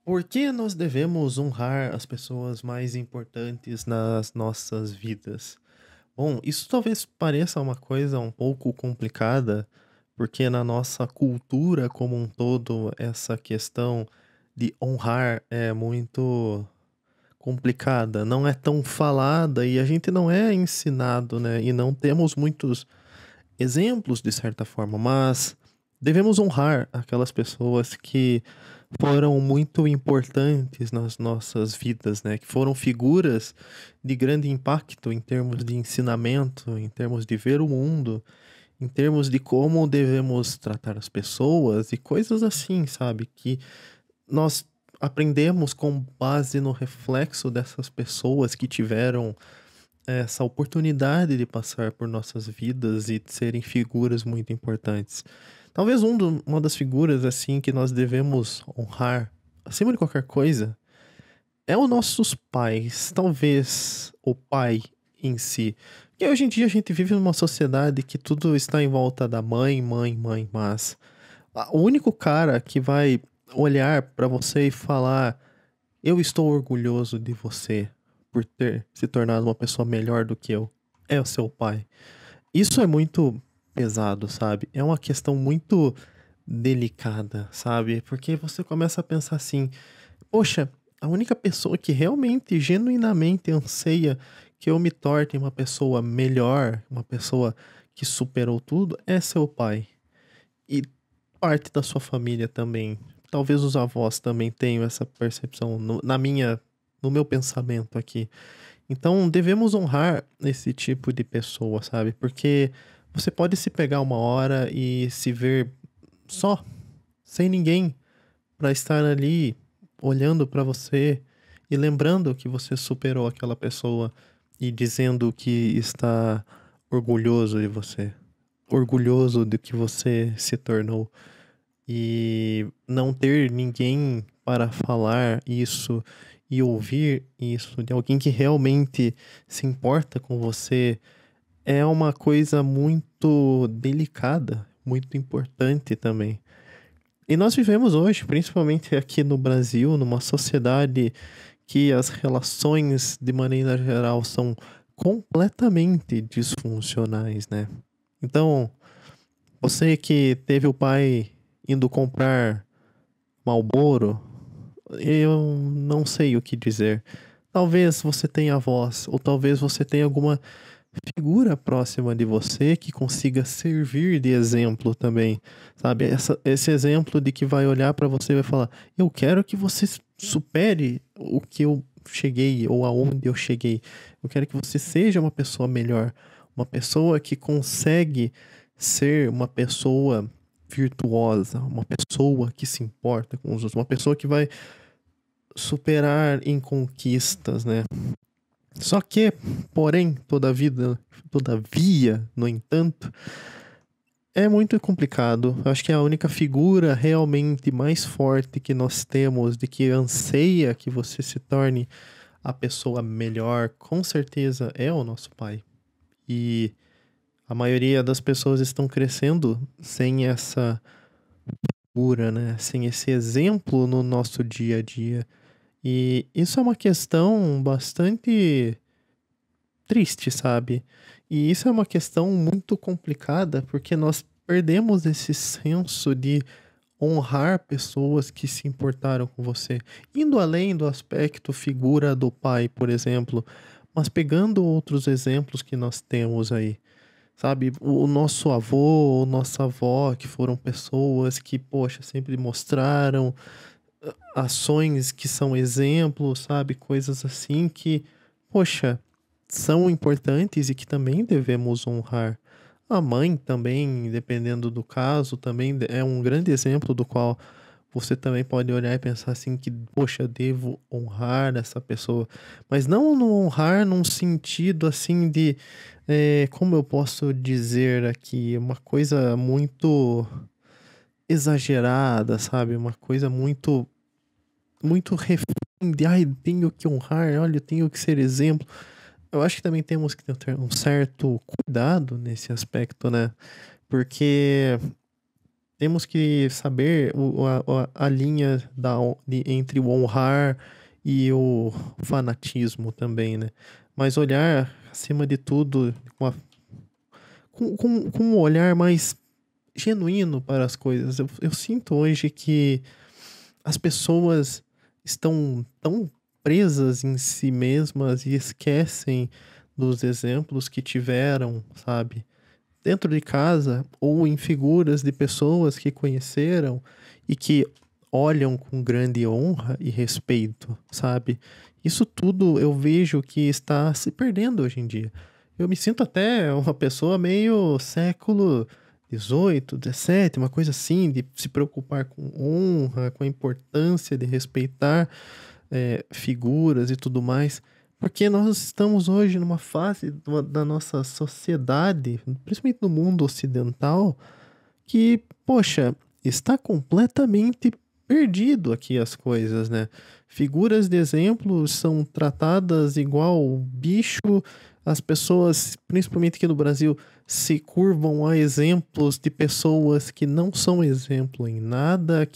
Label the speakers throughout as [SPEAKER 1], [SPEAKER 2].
[SPEAKER 1] Por que nós devemos honrar as pessoas mais importantes nas nossas vidas? Bom, isso talvez pareça uma coisa um pouco complicada, porque na nossa cultura como um todo, essa questão de honrar é muito complicada, não é tão falada e a gente não é ensinado, né? E não temos muitos exemplos de certa forma, mas devemos honrar aquelas pessoas que foram muito importantes nas nossas vidas, né? Que foram figuras de grande impacto em termos de ensinamento, em termos de ver o mundo, em termos de como devemos tratar as pessoas e coisas assim, sabe? Que nós aprendemos com base no reflexo dessas pessoas que tiveram essa oportunidade de passar por nossas vidas e de serem figuras muito importantes. Talvez uma das figuras assim que nós devemos honrar, acima de qualquer coisa, é os nossos pais. Talvez o pai em si. Porque hoje em dia a gente vive numa sociedade que tudo está em volta da mãe, mãe, mãe, mas o único cara que vai olhar pra você e falar: eu estou orgulhoso de você por ter se tornado uma pessoa melhor do que eu. É o seu pai. Isso é muito pesado, sabe? É uma questão muito delicada, sabe? Porque você começa a pensar assim: poxa, a única pessoa que realmente, genuinamente anseia que eu me torne uma pessoa melhor, uma pessoa que superou tudo, é seu pai. E parte da sua família também. Talvez os avós também tenham essa percepção no meu pensamento aqui. Então, devemos honrar esse tipo de pessoa, sabe? Porque você pode se pegar uma hora e se ver só, sem ninguém, para estar ali olhando para você e lembrando que você superou aquela pessoa e dizendo que está orgulhoso de você, orgulhoso do que você se tornou. E não ter ninguém para falar isso e ouvir isso de alguém que realmente se importa com você é uma coisa muito delicada, muito importante também. E nós vivemos hoje, principalmente aqui no Brasil, numa sociedade que as relações, de maneira geral, são completamente disfuncionais, né? Então, você que teve o pai indo comprar Marlboro, eu não sei o que dizer. Talvez você tenha voz, ou talvez você tenha alguma figura próxima de você que consiga servir de exemplo também, sabe? Esse exemplo de que vai olhar pra você e vai falar: eu quero que você supere o que eu cheguei ou aonde eu cheguei. Eu quero que você seja uma pessoa melhor, uma pessoa que consegue ser uma pessoa virtuosa, uma pessoa que se importa com os outros, uma pessoa que vai superar em conquistas, né? Só que, porém, todavia, no entanto, é muito complicado. Eu acho que a única figura realmente mais forte que nós temos de que anseia que você se torne a pessoa melhor, com certeza é o nosso pai. E a maioria das pessoas estão crescendo sem essa figura, né? Sem esse exemplo no nosso dia a dia. E isso é uma questão bastante triste, sabe? E isso é uma questão muito complicada porque nós perdemos esse senso de honrar pessoas que se importaram com você, indo além do aspecto figura do pai, por exemplo, mas pegando outros exemplos que nós temos aí, sabe? O nosso avô, ou nossa avó, que foram pessoas que, poxa, sempre mostraram ações que são exemplos, sabe? Coisas assim que, poxa, são importantes e que também devemos honrar. A mãe também, dependendo do caso, também é um grande exemplo do qual você também pode olhar e pensar assim que, poxa, devo honrar essa pessoa. Mas não no honrar num sentido assim de, como eu posso dizer aqui, uma coisa muito exagerada, sabe? Uma coisa muito refém de: "Ai, tenho que honrar, olha, eu tenho que ser exemplo". Eu acho que também temos que ter um certo cuidado nesse aspecto, né, porque Temos que saber a linha entre o honrar e o fanatismo também, né? Mas olhar, acima de tudo, com um olhar mais genuíno para as coisas. Eu sinto hoje que as pessoas estão tão presas em si mesmas e esquecem dos exemplos que tiveram, sabe? Dentro de casa ou em figuras de pessoas que conheceram e que olham com grande honra e respeito, sabe? Isso tudo eu vejo que está se perdendo hoje em dia. Eu me sinto até uma pessoa meio século 18, 17, uma coisa assim, de se preocupar com honra, com a importância de respeitar figuras e tudo mais. Porque nós estamos hoje numa fase da nossa sociedade, principalmente no mundo ocidental, que, poxa, está completamente perdido aqui as coisas, né? Figuras de exemplo são tratadas igual bicho, as pessoas, principalmente aqui no Brasil, se curvam a exemplos de pessoas que não são exemplo em nada,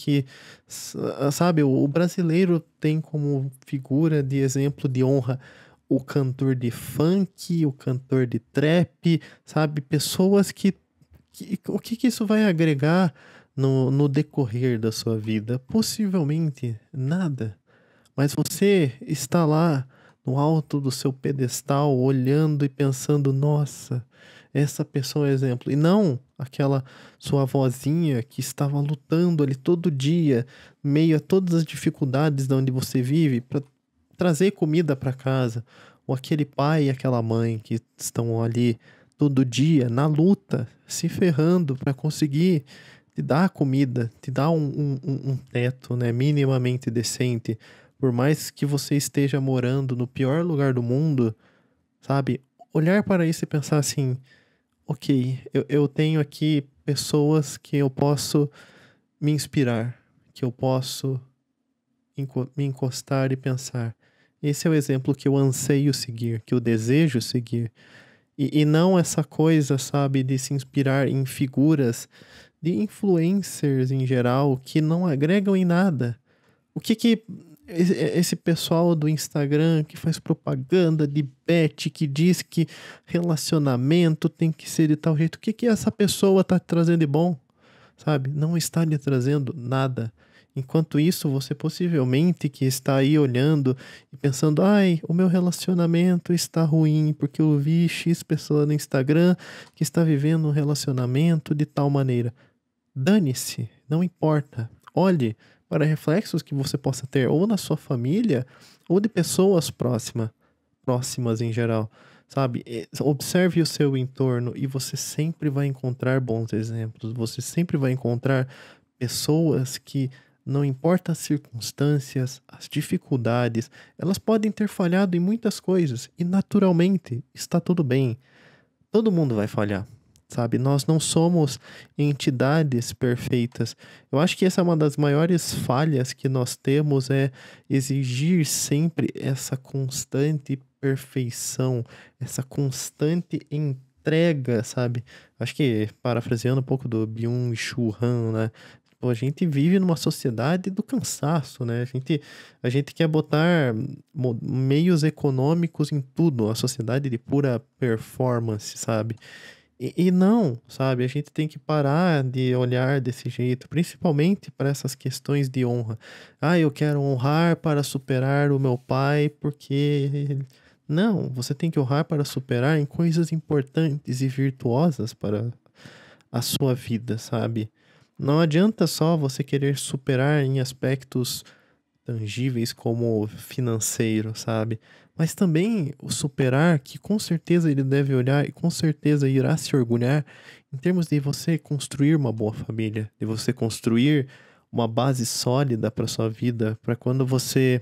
[SPEAKER 1] sabe, o brasileiro tem como figura de exemplo de honra o cantor de funk, o cantor de trap, sabe, pessoas o que que isso vai agregar no decorrer da sua vida? Possivelmente nada. Mas você está lá no alto do seu pedestal, olhando e pensando: nossa, essa pessoa é um exemplo. E não aquela sua vozinha que estava lutando ali todo dia, meio a todas as dificuldades de onde você vive, para trazer comida para casa. Ou aquele pai e aquela mãe que estão ali todo dia na luta, se ferrando para conseguir te dar comida, te dar um teto, né, minimamente decente. Por mais que você esteja morando no pior lugar do mundo, sabe? Olhar para isso e pensar assim: ok, eu tenho aqui pessoas que eu posso me inspirar, que eu posso me encostar e pensar. Esse é o exemplo que eu anseio seguir, que eu desejo seguir. E não essa coisa, sabe, de se inspirar em figuras de influencers em geral que não agregam em nada. O que que esse pessoal do Instagram que faz propaganda de bet, que diz que relacionamento tem que ser de tal jeito, o que que essa pessoa tá trazendo de bom? Sabe? Não está lhe trazendo nada. Enquanto isso, você possivelmente que está aí olhando e pensando: ai, o meu relacionamento está ruim porque eu vi X pessoa no Instagram que está vivendo um relacionamento de tal maneira. Dane-se, não importa. Olhe para reflexos que você possa ter ou na sua família ou de pessoas próximas em geral, sabe? Observe o seu entorno e você sempre vai encontrar bons exemplos. Você sempre vai encontrar pessoas que, não importa as circunstâncias, as dificuldades, elas podem ter falhado em muitas coisas e naturalmente está tudo bem. Todo mundo vai falhar, sabe? Nós não somos entidades perfeitas. Eu acho que essa é uma das maiores falhas que nós temos, é exigir sempre essa constante perfeição, essa constante entrega, sabe? Acho que, parafraseando um pouco do Byung-Chul Han, né? Pô, a gente vive numa sociedade do cansaço, né? A gente quer botar meios econômicos em tudo, a sociedade de pura performance, sabe? E não, sabe? A gente tem que parar de olhar desse jeito, principalmente para essas questões de honra. Ah, eu quero honrar para superar o meu pai, porque. Não, você tem que honrar para superar em coisas importantes e virtuosas para a sua vida, sabe? Não adianta só você querer superar em aspectos tangíveis como financeiro, sabe? Mas também o superar, que com certeza ele deve olhar e com certeza irá se orgulhar em termos de você construir uma boa família, de você construir uma base sólida para sua vida, para quando você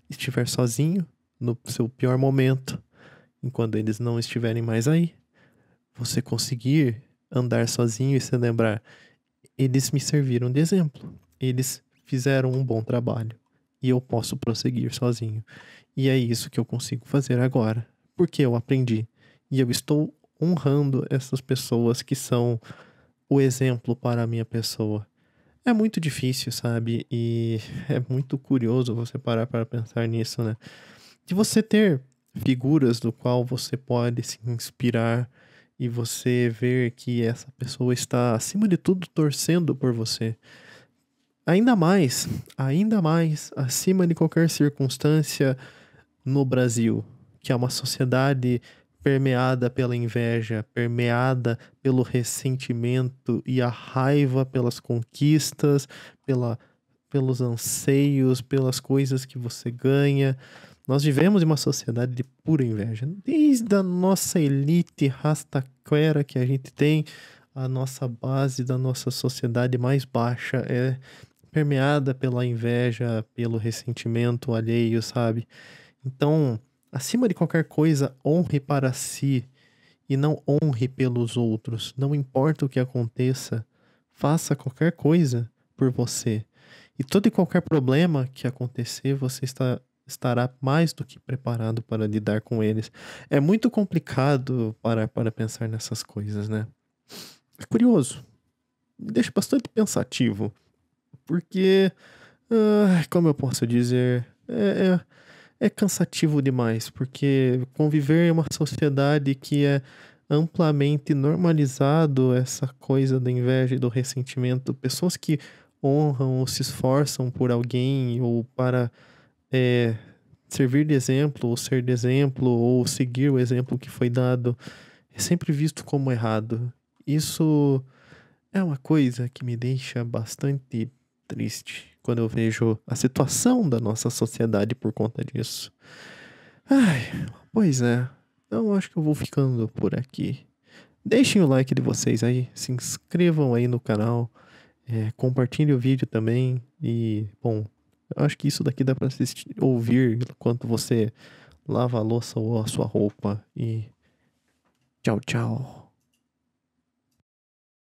[SPEAKER 1] estiver sozinho, no seu pior momento, enquanto eles não estiverem mais aí, você conseguir andar sozinho e se lembrar: eles me serviram de exemplo, eles fizeram um bom trabalho e eu posso prosseguir sozinho. E é isso que eu consigo fazer agora, porque eu aprendi e eu estou honrando essas pessoas que são o exemplo para a minha pessoa. É muito difícil, sabe? E é muito curioso você parar para pensar nisso, né? De você ter figuras do qual você pode se inspirar e você ver que essa pessoa está, acima de tudo, torcendo por você. Ainda mais, acima de qualquer circunstância no Brasil, que é uma sociedade permeada pela inveja, permeada pelo ressentimento e a raiva pelas conquistas, pela, pelos anseios, pelas coisas que você ganha. Nós vivemos em uma sociedade de pura inveja. Desde a nossa elite rastaquera que a gente tem, a nossa base da nossa sociedade mais baixa é permeada pela inveja, pelo ressentimento alheio, sabe? Então, acima de qualquer coisa, honre para si e não honre pelos outros. Não importa o que aconteça, faça qualquer coisa por você. E todo e qualquer problema que acontecer, estará mais do que preparado para lidar com eles. É muito complicado para pensar nessas coisas, né? É curioso, me deixa bastante pensativo, porque, como eu posso dizer, é cansativo demais, porque conviver em uma sociedade que é amplamente normalizado essa coisa da inveja e do ressentimento, pessoas que honram ou se esforçam por alguém ou para é, servir de exemplo, ou ser de exemplo, ou seguir o exemplo que foi dado, é sempre visto como errado. Isso é uma coisa que me deixa bastante triste quando eu vejo a situação da nossa sociedade por conta disso. Ai, pois é. Então acho que eu vou ficando por aqui. Deixem o like de vocês aí, se inscrevam aí no canal, compartilhem o vídeo também e, bom, eu acho que isso daqui dá pra assistir, ouvir enquanto você lava a louça ou a sua roupa e tchau, tchau.